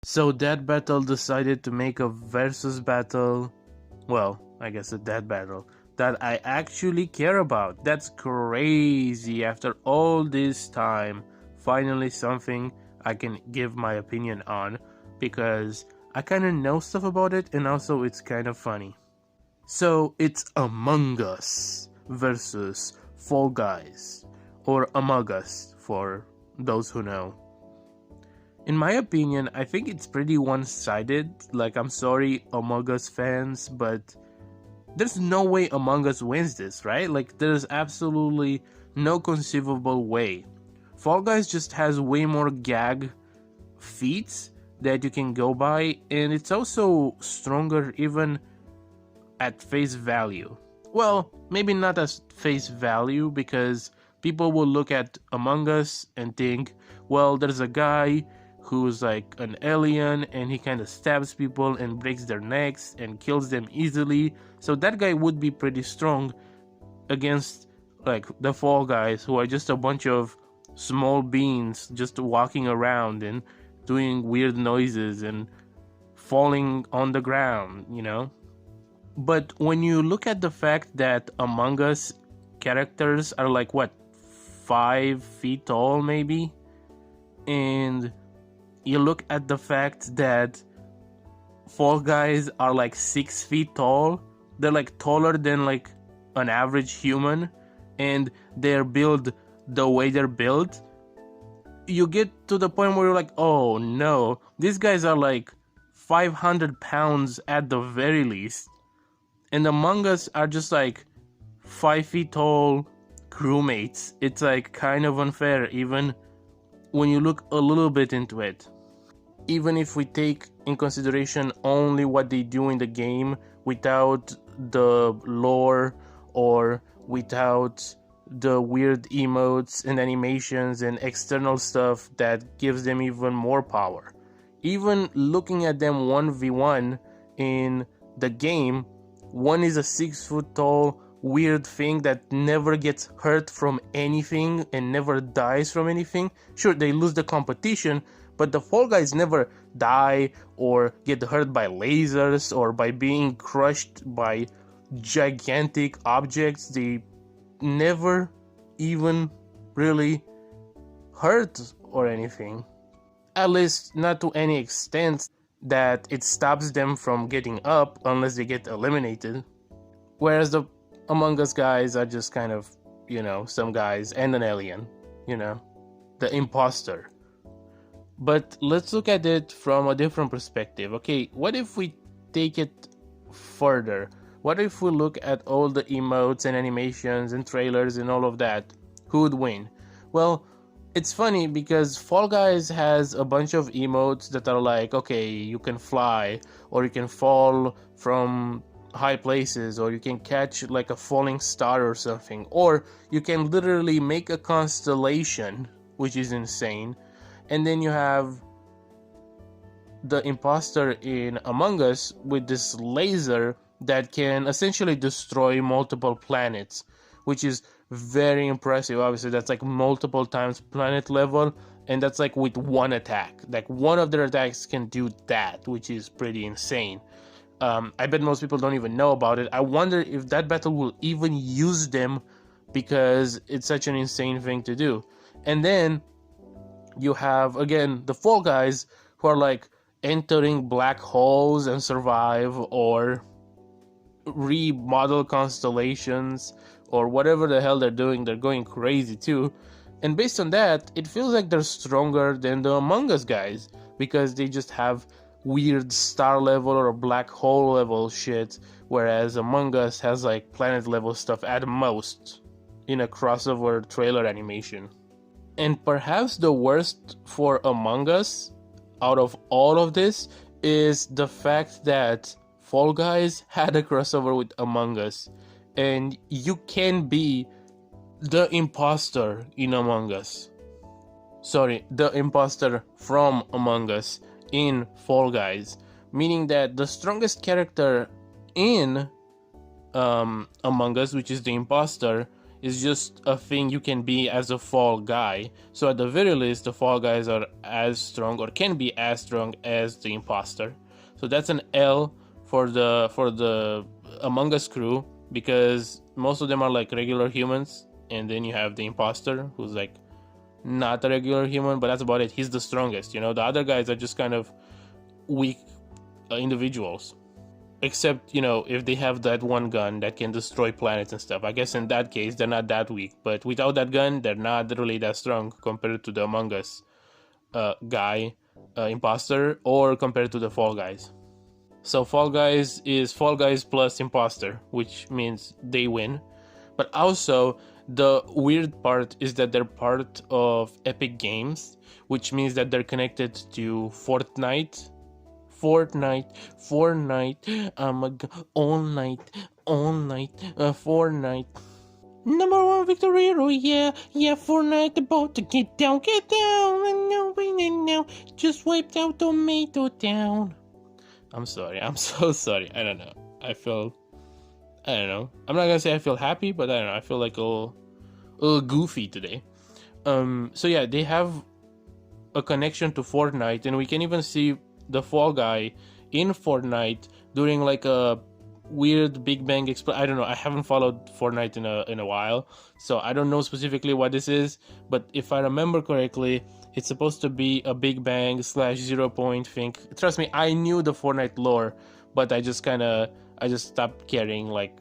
So Dead Battle decided to make a versus battle, well, I guess a dead battle, that I actually care about. That's crazy. After all this time, finally something I can give my opinion on, because I kind of know stuff about it and also it's kind of funny. So it's Among Us versus Fall Guys, or Among Us for those who know. In my opinion, I think it's pretty one-sided. Like, I'm sorry, Among Us fans, but there's no way Among Us wins this, right? Like, there's absolutely no conceivable way. Fall Guys just has way more gag feats that you can go by, and it's also stronger even at face value. Well, maybe not as face value, because people will look at Among Us and think, well, there's a guy who's like an alien and he kind of stabs people and breaks their necks and kills them easily. So that guy would be pretty strong against like the Fall Guys, who are just a bunch of small beings just walking around and doing weird noises and falling on the ground, you know? But when you look at the fact that Among Us characters are like, what, 5 feet tall maybe? And you look at the fact that Fall Guys are like 6 feet tall, they're like taller than like an average human, and they're built the way they're built, you get to the point where you're like, oh no, these guys are like 500 pounds at the very least. And Among Us are just like 5 feet tall crewmates. It's like kind of unfair, even when you look a little bit into it. Even if we take in consideration only what they do in the game without the lore or without the weird emotes and animations and external stuff that gives them even more power. Even looking at them 1v1 in the game, one is a 6 foot tall weird thing that never gets hurt from anything and never dies from anything. Sure, they lose the competition, but the Fall Guys never die or get hurt by lasers or by being crushed by gigantic objects. They never even really hurt or anything. At least not to any extent that it stops them from getting up unless they get eliminated. Whereas the Among Us guys are just kind of, some guys and an alien, the imposter. But let's look at it from a different perspective. Okay, what if we take it further? What if we look at all the emotes and animations and trailers and all of that? Who would win? Well, it's funny because Fall Guys has a bunch of emotes that are like, okay, you can fly, or you can fall from high places, or you can catch like a falling star or something, or you can literally make a constellation, which is insane. And then you have the imposter in Among Us with this laser that can essentially destroy multiple planets, which is very impressive. Obviously, that's like multiple times planet level, and that's like with one attack. Like one of their attacks can do that, which is pretty insane. I bet most people don't even know about it. I wonder if that battle will even use them, because it's such an insane thing to do. And then you have, again, the Fall Guys who are like entering black holes and survive, or remodel constellations, or whatever the hell they're doing. They're going crazy too. And based on that, it feels like they're stronger than the Among Us guys, because they just have weird star level or black hole level shit, whereas Among Us has like planet level stuff at most in a crossover trailer animation. And perhaps the worst for Among Us out of all of this is the fact that Fall Guys had a crossover with Among Us, and you can be the imposter in Among Us. Sorry, the imposter from Among Us in Fall Guys, meaning that the strongest character in Among Us, which is the imposter, is just a thing you can be as a Fall Guy. So at the very least, the Fall Guys are as strong, or can be as strong as the Imposter. So that's an L for the Among Us crew, because most of them are like regular humans, and then you have the Imposter, who's like not a regular human, but that's about it. He's the strongest, you know. The other guys are just kind of weak individuals, except, you know, if they have that one gun that can destroy planets and stuff. I guess in that case they're not that weak, but without that gun they're not really that strong compared to the Among Us guy, Imposter, or compared to the Fall Guys. So Fall Guys is Fall Guys plus Imposter, which means they win. But also, the weird part is that they're part of Epic Games, which means that they're connected to Fortnite. All night, Fortnite. Number one victory, oh yeah, Fortnite about to get down, and now, just wiped out Tomato Town. I'm sorry, I'm so sorry, I don't know, I don't know, I'm not gonna say I feel happy, but I don't know, I feel like a little goofy today. So yeah, they have a connection to Fortnite, and we can even see the Fall Guy in Fortnite doing like a weird Big Bang I don't know, I haven't followed Fortnite in a while, so I don't know specifically what this is, but if I remember correctly, it's supposed to be a Big Bang / 0 point thing. Trust me, I knew the Fortnite lore, but I just stopped caring like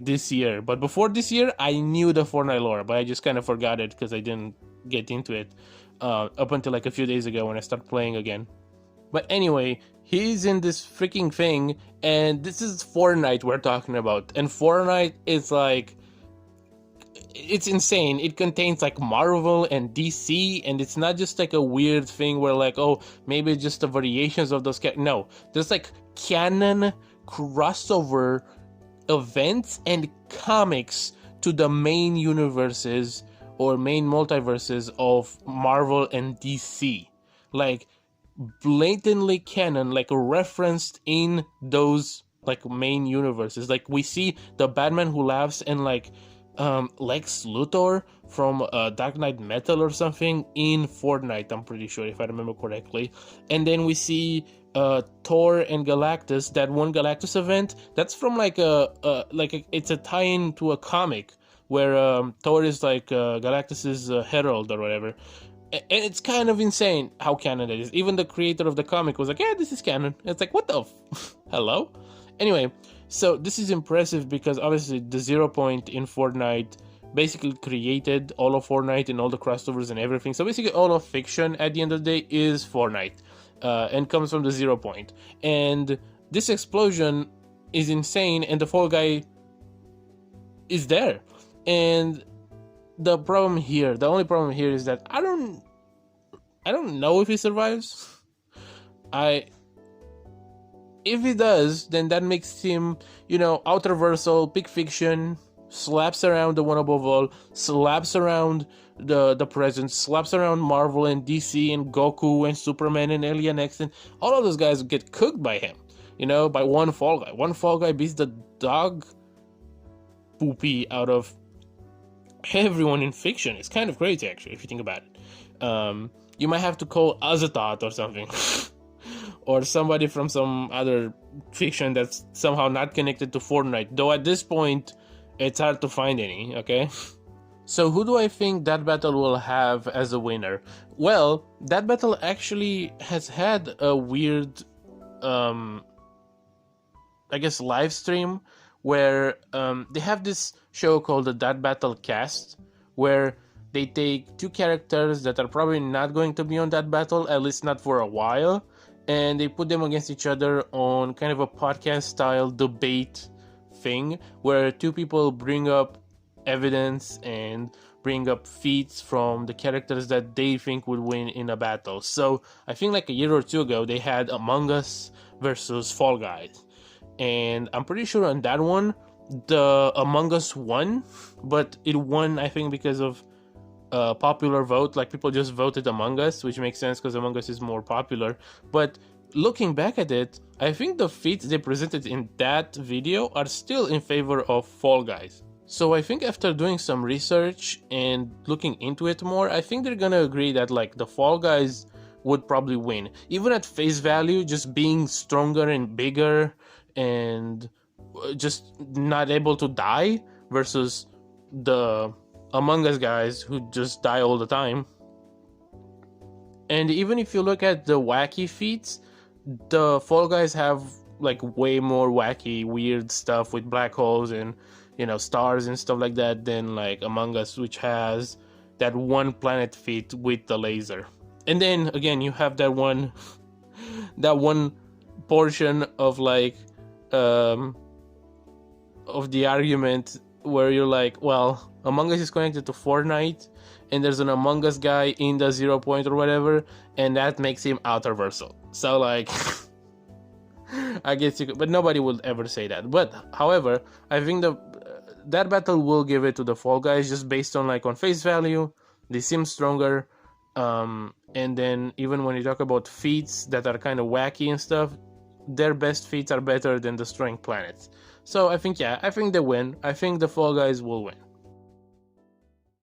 this year. But before this year, I knew the Fortnite lore, but I just kind of forgot it because I didn't get into it up until like a few days ago when I started playing again. But anyway, he's in this freaking thing, and this is Fortnite we're talking about. And Fortnite is like, it's insane. It contains like Marvel and DC, and it's not just like a weird thing where like, oh, maybe it's just the variations of those. No, there's like canon crossover events and comics to the main universes or main multiverses of Marvel and DC. Like, blatantly canon, like referenced in those like main universes. Like, we see the Batman Who Laughs and like Lex Luthor from Dark Knight Metal or something in Fortnite, I'm pretty sure, if I remember correctly. And then we see Thor and Galactus, that one Galactus event, that's from like it's a tie-in to a comic where Thor is like Galactus's herald or whatever. And it's kind of insane how canon it is. Even the creator of the comic was like, yeah, this is canon. It's like, what the hello? Anyway, so this is impressive because obviously the 0 point in Fortnite basically created all of Fortnite and all the crossovers and everything. So basically all of fiction at the end of the day is Fortnite and comes from the 0 point. And this explosion is insane, and the Fall Guy is there. And the only problem here is that I don't know if he survives. If he does, then that makes him, you know, Outerversal, big fiction, slaps around the one above all, slaps around the present, slaps around Marvel and DC and Goku and Superman and Alien X, and all of those guys get cooked by him, you know, by one Fall Guy. One Fall Guy beats the dog poopy out of everyone in fiction. It's kind of crazy, actually, if you think about it. You might have to call Azathoth or something. Or somebody from some other fiction that's somehow not connected to Fortnite. Though at this point, it's hard to find any, okay? So who do I think that battle will have as a winner? Well, that battle actually has had a weird, I guess, live stream where they have this show called the That Battle Cast, where they take two characters that are probably not going to be on that battle, at least not for a while, and they put them against each other on kind of a podcast style debate thing where two people bring up evidence and bring up feats from the characters that they think would win in a battle. So I think like a year or two ago they had Among Us versus Fall Guys, and I'm pretty sure on that one the Among Us won, but it won I think because of popular vote. Like, people just voted Among Us, which makes sense because Among Us is more popular. But looking back at it, I think the feats they presented in that video are still in favor of Fall Guys. So I think after doing some research and looking into it more, I think they're gonna agree that like the Fall Guys would probably win. Even at face value, just being stronger and bigger and just not able to die versus the Among Us guys who just die all the time. And even if you look at the wacky feats, the Fall Guys have like way more wacky, weird stuff with black holes and stars and stuff like that than like Among Us, which has that one planet feat with the laser. And then again, you have that one portion of like of the argument where you're like, well, Among Us is connected to Fortnite, and there's an Among Us guy in the 0 point or whatever, and that makes him outer-versal. So like, I guess you could, but nobody would ever say that. But however, I think that battle will give it to the Fall Guys just based on like on face value. They seem stronger, and then even when you talk about feats that are kind of wacky and stuff, their best feats are better than destroying planets. So I think they win. I think the Fall Guys will win.